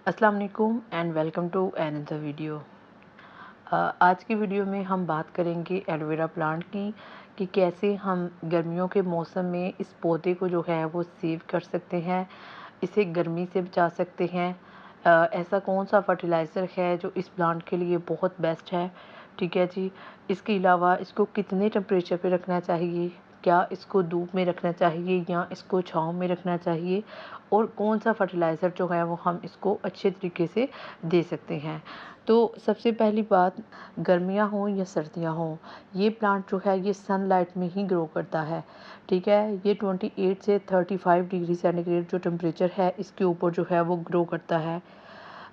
अस्सलाम वालेकुम and welcome to another video. आज की वीडियो में हम बात करेंगे एलोवेरा प्लांट की कि कैसे हम गर्मियों के मौसम में इस पौधे को जो है वो सेव कर सकते हैं, इसे गर्मी से बचा सकते हैं। ऐसा कौन सा फर्टिलाइज़र है जो इस प्लांट के लिए बहुत बेस्ट है, ठीक है जी। इसके अलावा इसको कितने टेम्परेचर पे रखना चाहिए, क्या इसको धूप में रखना चाहिए या इसको छाँव में रखना चाहिए, और कौन सा फर्टिलाइज़र जो है वो हम इसको अच्छे तरीके से दे सकते हैं। तो सबसे पहली बात, गर्मियाँ हों या सर्दियाँ हों, ये प्लांट जो है ये सनलाइट में ही ग्रो करता है, ठीक है। ये 28 से 35 डिग्री सेंटीग्रेड जो टेम्परेचर है इसके ऊपर जो है वो ग्रो करता है।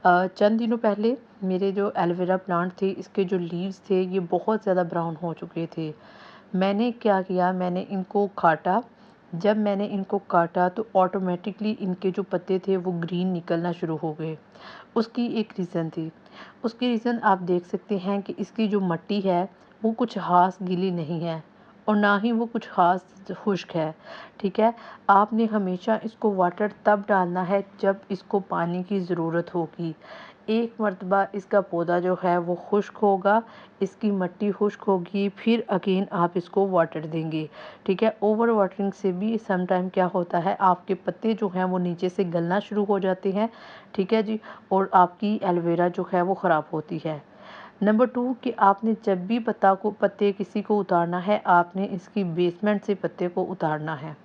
चंद दिनों पहले मेरे जो एलोवेरा प्लांट थे, इसके जो लीव्स थे ये बहुत ज़्यादा ब्राउन हो चुके थे। मैंने क्या किया, मैंने इनको काटा। जब मैंने इनको काटा तो ऑटोमेटिकली इनके जो पत्ते थे वो ग्रीन निकलना शुरू हो गए। उसकी एक रीज़न थी। उसकी रीज़न आप देख सकते हैं कि इसकी जो मिट्टी है वो कुछ ख़ास गीली नहीं है और ना ही वो कुछ ख़ास खुश्क है, ठीक है। आपने हमेशा इसको वाटर तब डालना है जब इसको पानी की ज़रूरत होगी। एक मर्तबा इसका पौधा जो है वो खुश्क होगा, इसकी मिट्टी खुश्क होगी, फिर अगेन आप इसको वाटर देंगे, ठीक है। ओवर वाटरिंग से भी सम टाइम क्या होता है, आपके पत्ते जो हैं वो नीचे से गलना शुरू हो जाते हैं, ठीक है जी, और आपकी एलोवेरा जो है वो ख़राब होती है। नंबर 2 कि आपने जब भी पत्ते किसी को उतारना है, आपने इसकी बेसमेंट से पत्ते को उतारना है।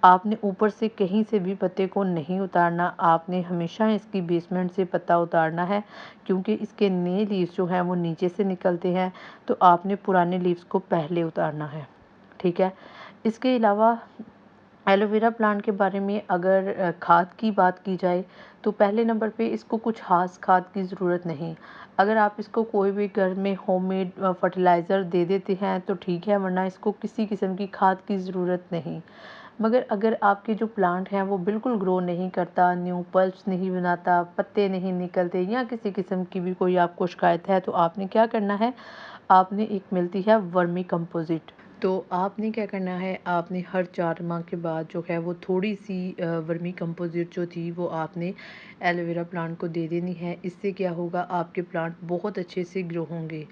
आपने ऊपर से कहीं से भी पत्ते को नहीं उतारना, आपने हमेशा इसकी बेसमेंट से पत्ता उतारना है, क्योंकि इसके नए लीव्स जो हैं वो नीचे से निकलते हैं, तो आपने पुराने लीव्स को पहले उतारना है, ठीक है। इसके अलावा एलोवेरा प्लांट के बारे में अगर खाद की बात की जाए तो पहले नंबर पे इसको कुछ ख़ास खाद की ज़रूरत नहीं। अगर आप इसको कोई भी घर में होममेड फर्टिलाइज़र दे देते हैं तो ठीक है, वरना इसको किसी किस्म की खाद की ज़रूरत नहीं। मगर अगर आपके जो प्लांट हैं वो बिल्कुल ग्रो नहीं करता, न्यू पल्प्स नहीं बनाता, पत्ते नहीं निकलते या किसी किस्म की भी कोई आपको शिकायत है, तो आपने क्या करना है, आपने एक मिलती है वर्मी कंपोजिट। तो आपने क्या करना है, आपने हर 4 माह के बाद जो है वो थोड़ी-सी वर्मी कंपोज़िट जो थी वो आपने एलोवेरा प्लांट को दे देनी है। इससे क्या होगा, आपके प्लांट बहुत अच्छे से ग्रो होंगे।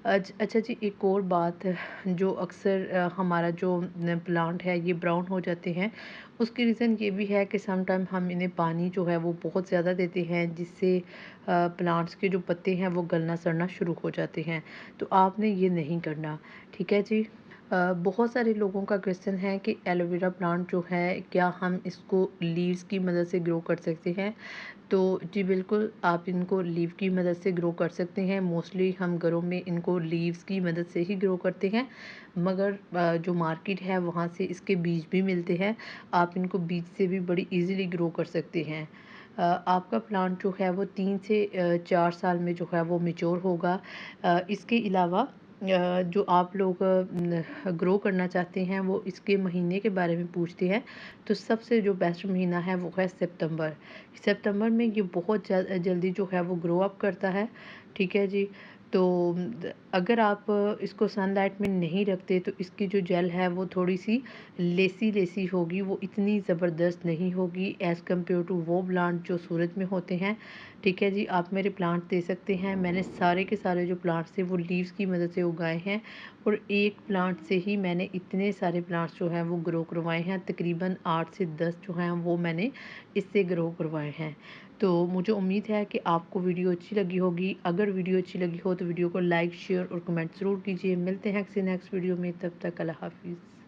अच्छा जी, एक और बात, जो अक्सर हमारा जो न प्लांट है ये ब्राउन हो जाते हैं, उसकी रीज़न ये भी है कि सम टाइम हम इन्हें पानी जो है वो बहुत ज़्यादा देते हैं, जिससे प्लांट्स के जो पत्ते हैं वो गलना-सड़ना शुरू हो जाते हैं। तो आपने ये नहीं करना, ठीक है जी। बहुत सारे लोगों का क्वेश्चन है कि एलोवेरा प्लांट जो है क्या हम इसको लीव्स की मदद से ग्रो कर सकते हैं। तो जी बिल्कुल, आप इनको लीव की मदद से ग्रो कर सकते हैं। मोस्टली हम घरों में इनको लीव्स की मदद से ही ग्रो करते हैं, मगर जो मार्केट है वहाँ से इसके बीज भी मिलते हैं। आप इनको बीज से भी बड़ी इजीली ग्रो कर सकते हैं। आपका प्लांट जो है वो 3 से 4 साल में जो है वो मैच्योर होगा। इसके अलावा जो आप लोग ग्रो करना चाहते हैं वो इसके महीने के बारे में पूछते हैं, तो सबसे जो बेस्ट महीना है वो है सितंबर। सितंबर में ये बहुत जल्दी जो है वो ग्रो अप करता है, ठीक है जी। तो अगर आप इसको सनलाइट में नहीं रखते तो इसकी जो जेल है वो थोड़ी सी लेसी लेसी होगी, वो इतनी ज़बरदस्त नहीं होगी एज़ कम्पेयर टू वो प्लांट जो सूरज में होते हैं, ठीक है जी। आप मेरे प्लांट दे सकते हैं। मैंने सारे के सारे जो प्लांट्स थे वो लीव्स की मदद से उगाए हैं, और एक प्लांट से ही मैंने इतने सारे प्लांट्स जो हैं वो ग्रो करवाए हैं। तकरीबन 8 से 10 जो हैं वो मैंने इससे ग्रो करवाए हैं। तो मुझे उम्मीद है कि आपको वीडियो अच्छी लगी होगी। अगर वीडियो अच्छी लगी हो तो वीडियो को लाइक, शेयर और कमेंट ज़रूर कीजिए। मिलते हैं किसी नेक्स्ट वीडियो में, तब तक अल्लाह हाफ़िज़।